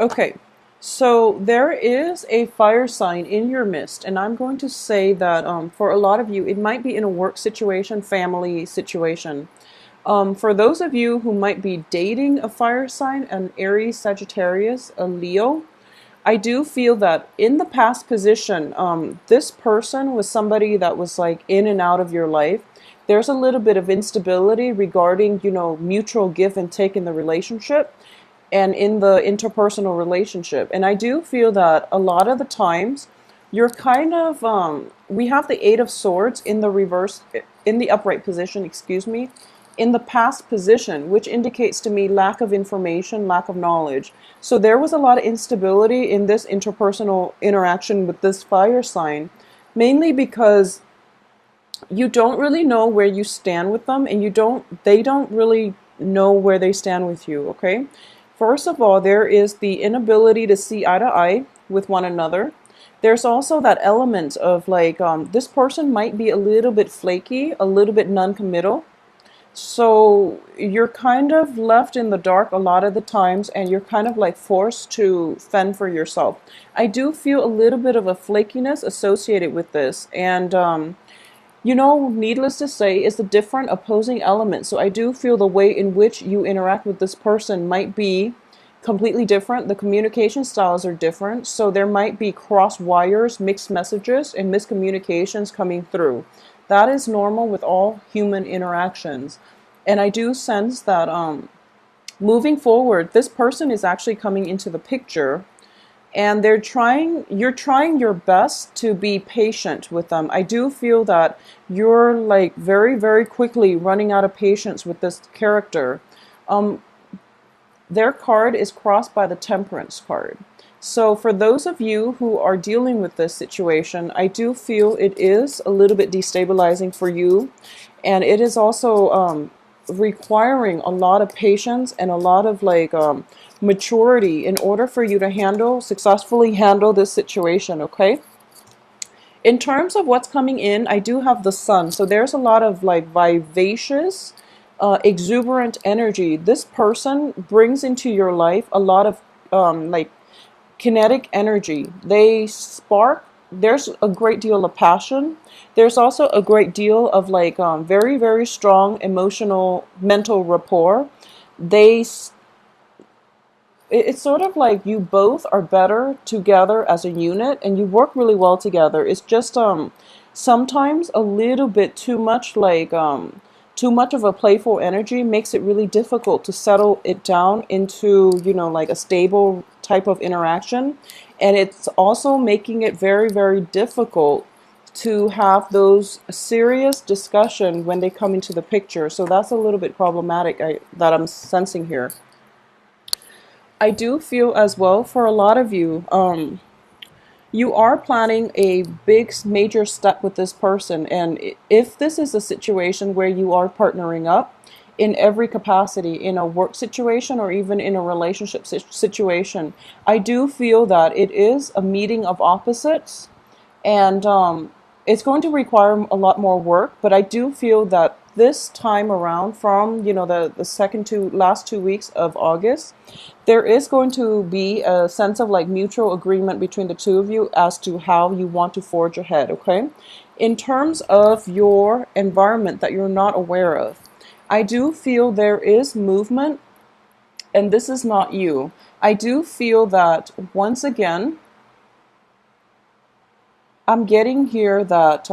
Okay, so there is a fire sign in your midst, and I'm going to say that for a lot of you, it might be in a work situation, family situation. For those of you who might be dating a fire sign, an Aries, Sagittarius, a Leo, I do feel that in the past position, this person was somebody that was like in and out of your life. There's a little bit of instability regarding, mutual give and take in the relationship and in the interpersonal relationship. And I do feel that a lot of the times you're kind of, we have the Eight of Swords in the reverse, in the upright position, excuse me, in the past position, which indicates to me lack of information, lack of knowledge. So there was a lot of instability in this interpersonal interaction with this fire sign, mainly because you don't really know where you stand with them, and they don't really know where they stand with you, okay? First of all, there is the inability to see eye to eye with one another. There's also that element of like, this person might be a little bit flaky, a little bit non-committal. So you're kind of left in the dark a lot of the times, and you're kind of like forced to fend for yourself. I do feel a little bit of a flakiness associated with this. And needless to say, it's a different opposing element. So I do feel the way in which you interact with this person might be completely different. The communication styles are different. So there might be cross wires, mixed messages, and miscommunications coming through. That is normal with all human interactions. And I do sense that moving forward, this person is actually coming into the picture, and you're trying your best to be patient with them. I do feel that you're like very, very quickly running out of patience with this character. Their card is crossed by the Temperance card. So for those of you who are dealing with this situation, I do feel it is a little bit destabilizing for you. And it is also requiring a lot of patience and a lot of like maturity in order for you to successfully handle this situation, okay? In terms of what's coming in, I do have the Sun. So there's a lot of like vivacious, exuberant energy. This person brings into your life a lot of like kinetic energy. They spark. There's a great deal of passion. There's also a great deal of like very, very strong emotional, mental rapport. They it's sort of like you both are better together as a unit, and you work really well together. It's just sometimes a little bit too much, like too much of a playful energy makes it really difficult to settle it down into, like a stable type of interaction. And it's also making it very, very difficult to have those serious discussion when they come into the picture. So that's a little bit problematic that I'm sensing here. I do feel as well for a lot of you, you are planning a big major step with this person. And if this is a situation where you are partnering up in every capacity, in a work situation or even in a relationship situation, I do feel that it is a meeting of opposites. And it's going to require a lot more work, but I do feel that this time around, from the last 2 weeks of August, there is going to be a sense of like mutual agreement between the two of you as to how you want to forge ahead, okay? In terms of your environment that you're not aware of, I do feel there is movement, and this is not you. I do feel that once again, I'm getting here that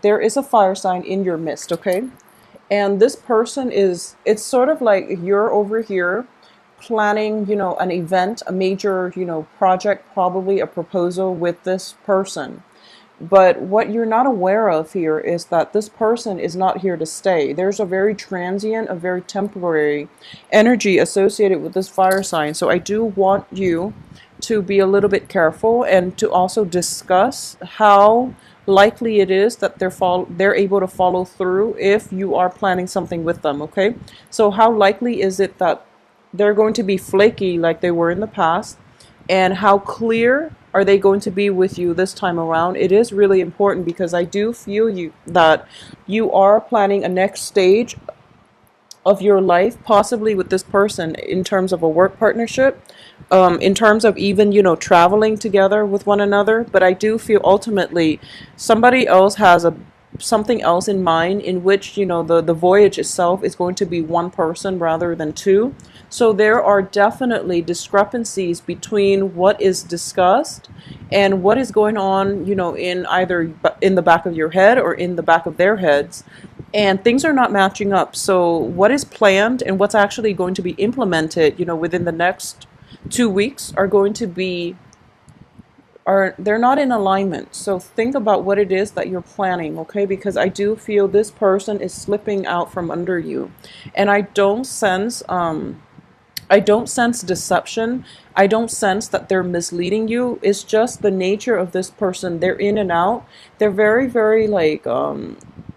there is a fire sign in your midst, okay? And this person it's sort of like you're over here planning, an event, a major, project, probably a proposal with this person. But what you're not aware of here is that this person is not here to stay. There's a very transient, a very temporary energy associated with this fire sign. So I do want you to be a little bit careful, and to also discuss how likely it is that they're able to follow through if you are planning something with them, okay? So how likely is it that they're going to be flaky like they were in the past, and how clear are they going to be with you this time around? It is really important, because I do feel that you are planning a next stage of your life, possibly with this person, in terms of a work partnership, in terms of even, traveling together with one another. But I do feel ultimately somebody else has a something else in mind, in which, the voyage itself is going to be one person rather than two. So there are definitely discrepancies between what is discussed and what is going on, in either in the back of your head or in the back of their heads, and things are not matching up. So what is planned and what's actually going to be implemented, within the next 2 weeks, are going to be are they're not in alignment. So think about what it is that you're planning, okay? Because I do feel this person is slipping out from under you, and I don't sense deception. I don't sense that they're misleading you. It's just the nature of this person. They're in and out. They're very, very like,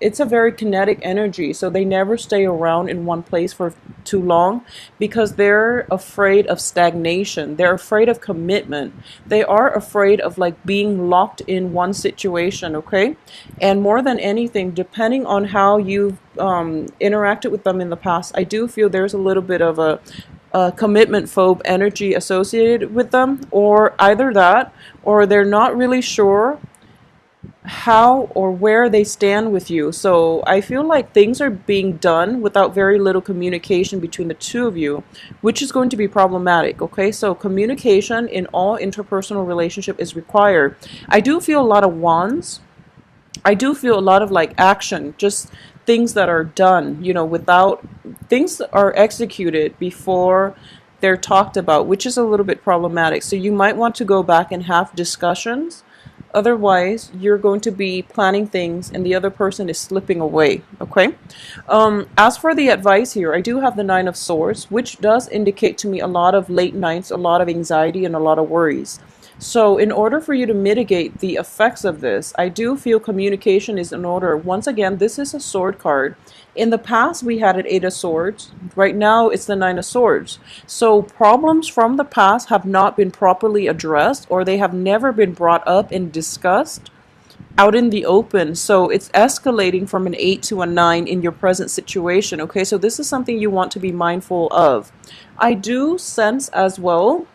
it's a very kinetic energy. So they never stay around in one place for too long because they're afraid of stagnation. They're afraid of commitment. They are afraid of like being locked in one situation, okay? And more than anything, depending on how you've interacted with them in the past, I do feel there's a little bit of a commitment phobe energy associated with them, or either that, or they're not really sure how or where they stand with you. So I feel like things are being done without very little communication between the two of you, which is going to be problematic. Okay, so communication in all interpersonal relationship is required. I do feel a lot of wands. I do feel a lot of like action, just things that are done, without things that are executed before they're talked about, which is a little bit problematic. So you might want to go back and have discussions. Otherwise, you're going to be planning things and the other person is slipping away. Okay. As for the advice here, I do have the Nine of Swords, which does indicate to me a lot of late nights, a lot of anxiety, and a lot of worries. So in order for you to mitigate the effects of this, I do feel communication is in order. Once again, this is a sword card. In the past, we had an Eight of Swords. Right now, it's the Nine of Swords. So problems from the past have not been properly addressed, or they have never been brought up and discussed out in the open. So it's escalating from an 8 to a 9 in your present situation. Okay, so this is something you want to be mindful of. I do sense as well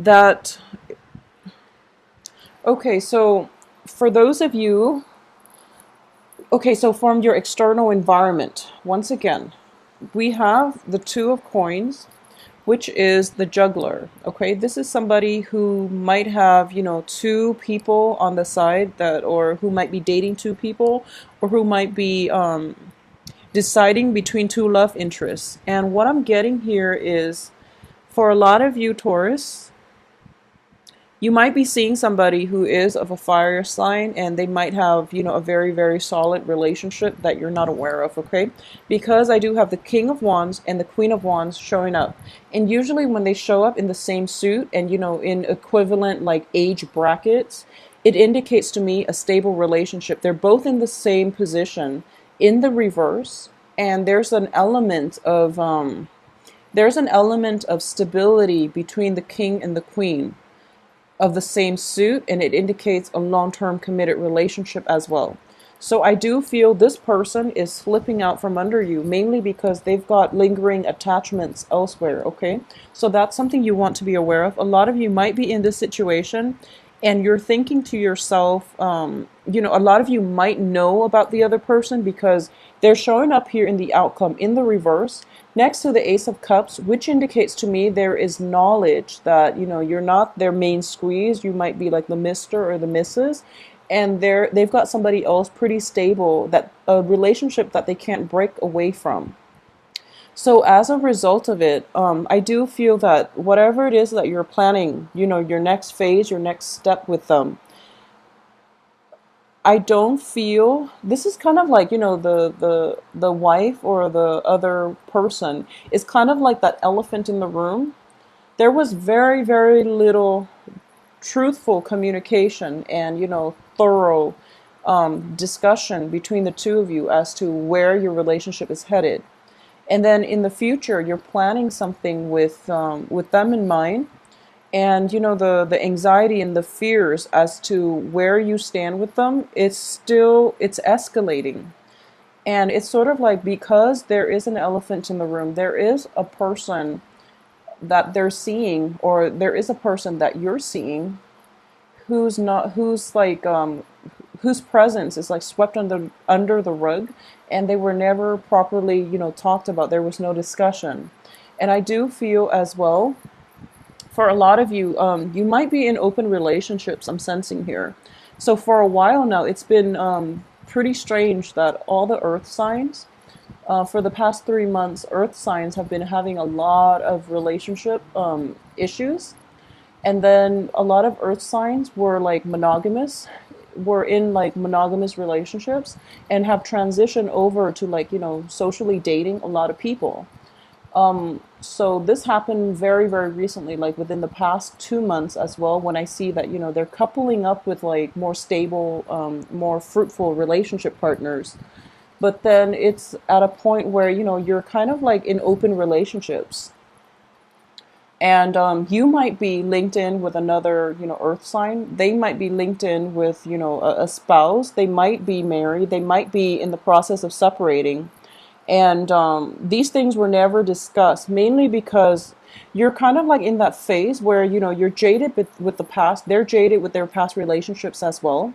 that, okay, so for those of you, okay, so from your external environment, once again, we have the Two of Coins, which is the juggler. Okay, this is somebody who might have, two people on the side, that, or who might be dating two people, or who might be deciding between two love interests. And what I'm getting here is, for a lot of you, Taurus, you might be seeing somebody who is of a fire sign, and they might have, a very, very solid relationship that you're not aware of, okay? Because I do have the King of Wands and the Queen of Wands showing up. And usually when they show up in the same suit and, in equivalent like age brackets, it indicates to me a stable relationship. They're both in the same position in the reverse, and there's an element of stability between the King and the Queen of the same suit, and it indicates a long-term committed relationship as well. So I do feel this person is slipping out from under you, mainly because they've got lingering attachments elsewhere, okay? So that's something you want to be aware of. A lot of you might be in this situation and you're thinking to yourself, a lot of you might know about the other person because they're showing up here in the outcome in the reverse next to the Ace of Cups, which indicates to me there is knowledge that, you're not their main squeeze. You might be like the Mr. or the Mrs. And they've got somebody else pretty stable, that a relationship that they can't break away from. So as a result of it, I do feel that whatever it is that you're planning, your next phase, your next step with them, I don't feel this is kind of like, the wife or the other person is kind of like that elephant in the room. There was very, very little truthful communication and, thorough discussion between the two of you as to where your relationship is headed. And then in the future, you're planning something with them in mind. And, the anxiety and the fears as to where you stand with them, it's escalating. And it's sort of like, because there is an elephant in the room, there is a person that they're seeing, or there is a person that you're seeing who's not, who's like, whose presence is like swept under the rug, and they were never properly, talked about. There was no discussion. And I do feel as well, for a lot of you, you might be in open relationships, I'm sensing here. So for a while now, it's been pretty strange that all the earth signs, for the past 3 months, earth signs have been having a lot of relationship issues. And then a lot of earth signs were like monogamous, were in like monogamous relationships, and have transitioned over to like, socially dating a lot of people. So this happened very, very recently, like within the past 2 months as well, when I see that, they're coupling up with like more stable, more fruitful relationship partners. But then it's at a point where, you're kind of like in open relationships. And you might be linked in with another, earth sign. They might be linked in with, a spouse. They might be married. They might be in the process of separating. And these things were never discussed, mainly because you're kind of like in that phase where, you're jaded with the past. They're jaded with their past relationships as well.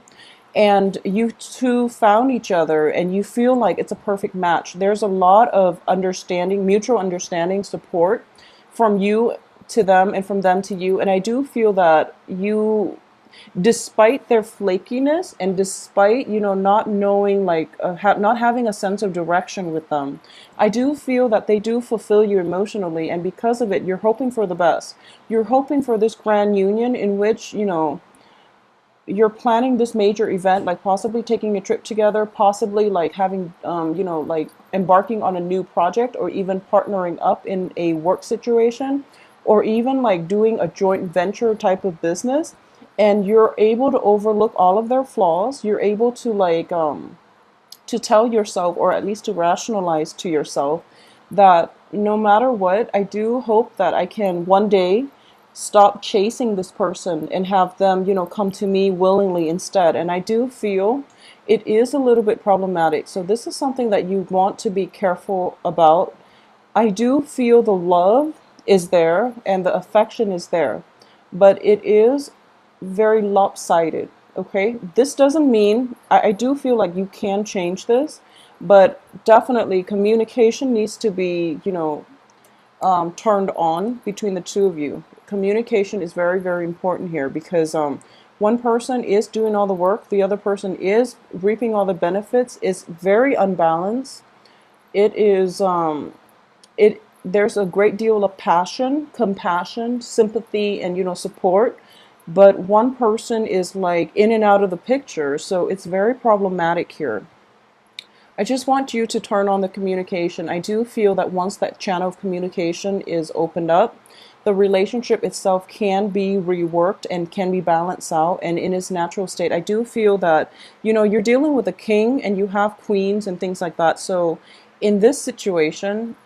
And you two found each other and you feel like it's a perfect match. There's a lot of understanding, mutual understanding, support from you to them and from them to you. And I do feel that you, despite their flakiness and despite, not knowing, like, not having a sense of direction with them, I do feel that they do fulfill you emotionally. And because of it, you're hoping for the best. You're hoping for this grand union in which, you're planning this major event, like possibly taking a trip together, possibly like having, like embarking on a new project, or even partnering up in a work situation, or even like doing a joint venture type of business. And you're able to overlook all of their flaws. You're able to like, to tell yourself, or at least to rationalize to yourself, that no matter what, I do hope that I can one day stop chasing this person and have them, come to me willingly instead. And I do feel it is a little bit problematic. So this is something that you want to be careful about. I do feel the love is there and the affection is there, but it is very lopsided. Okay, this doesn't mean, I do feel like you can change this, but definitely communication needs to be, turned on between the two of you. Communication is very, very important here, because one person is doing all the work, the other person is reaping all the benefits. It's very unbalanced. It is it there's a great deal of passion, compassion, sympathy, and support, but one person is like in and out of the picture, so it's very problematic here. I just want you to turn on the communication. I do feel that once that channel of communication is opened up, the relationship itself can be reworked and can be balanced out and in its natural state. I do feel that, you're dealing with a king and you have queens and things like that. So in this situation,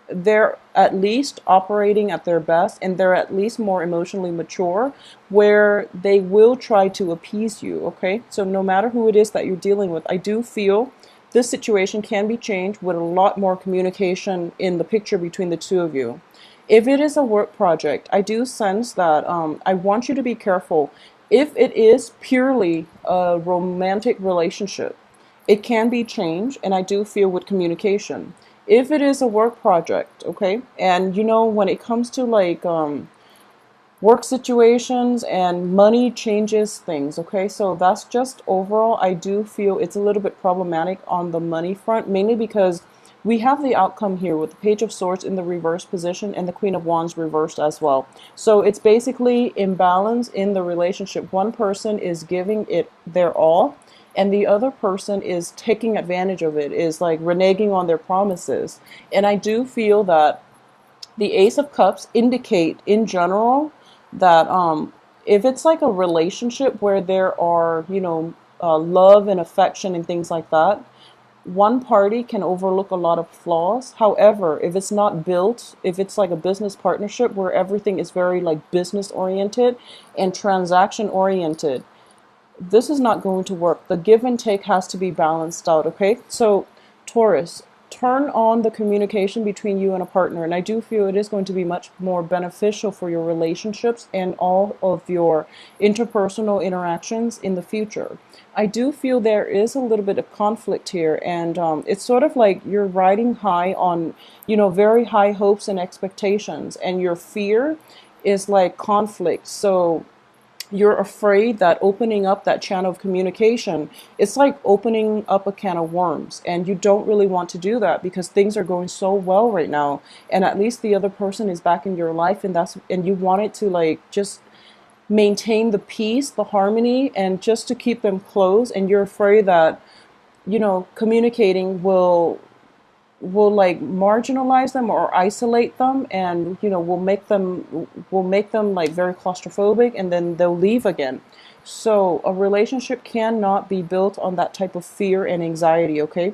they're at least operating at their best, and they're at least more emotionally mature, where they will try to appease you. Okay, so no matter who it is that you're dealing with, I do feel this situation can be changed with a lot more communication in the picture between the two of you. If it is a work project, I do sense that I want you to be careful. If it is purely a romantic relationship, it can be changed, and I do feel with communication. If it is a work project, okay, and when it comes to like work situations, and money changes things, okay, so that's just overall, I do feel it's a little bit problematic on the money front, mainly because we have the outcome here with the Page of Swords in the reverse position and the Queen of Wands reversed as well. So it's basically imbalance in the relationship. One person is giving it their all, and the other person is taking advantage of it, is like reneging on their promises. And I do feel that the Ace of Cups indicate in general that if it's like a relationship where there are, love and affection and things like that, one party can overlook a lot of flaws. However, if it's not built, if it's like a business partnership where everything is very like business oriented and transaction oriented, this is not going to work. The give and take has to be balanced out, okay? So Taurus, turn on the communication between you and a partner. And I do feel it is going to be much more beneficial for your relationships and all of your interpersonal interactions in the future. I do feel there is a little bit of conflict here, and it's sort of like you're riding high on, very high hopes and expectations, and your fear is like conflict. So you're afraid that opening up that channel of communication, it's like opening up a can of worms, and you don't really want to do that because things are going so well right now, and at least the other person is back in your life, and you want it to like just maintain the peace, the harmony, and just to keep them close, and you're afraid that communicating will like marginalize them or isolate them, and will make them like very claustrophobic, and then they'll leave again. So a relationship cannot be built on that type of fear and anxiety, okay?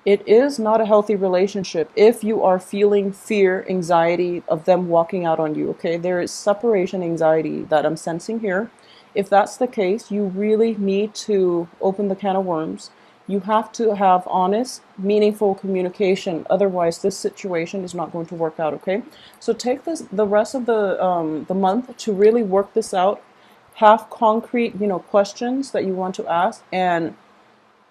It is not a healthy relationship if you are feeling fear, anxiety of them walking out on you, okay? There is separation anxiety that I'm sensing here. If that's the case, you really need to open the can of worms. You have to have honest, meaningful communication. Otherwise, this situation is not going to work out, okay? So take the rest of the month to really work this out. Have concrete, questions that you want to ask, and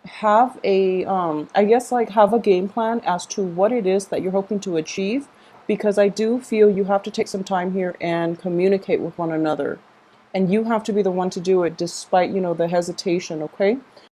have a I guess like have a game plan as to what it is that you're hoping to achieve, because I do feel you have to take some time here and communicate with one another, and you have to be the one to do it despite the hesitation, okay?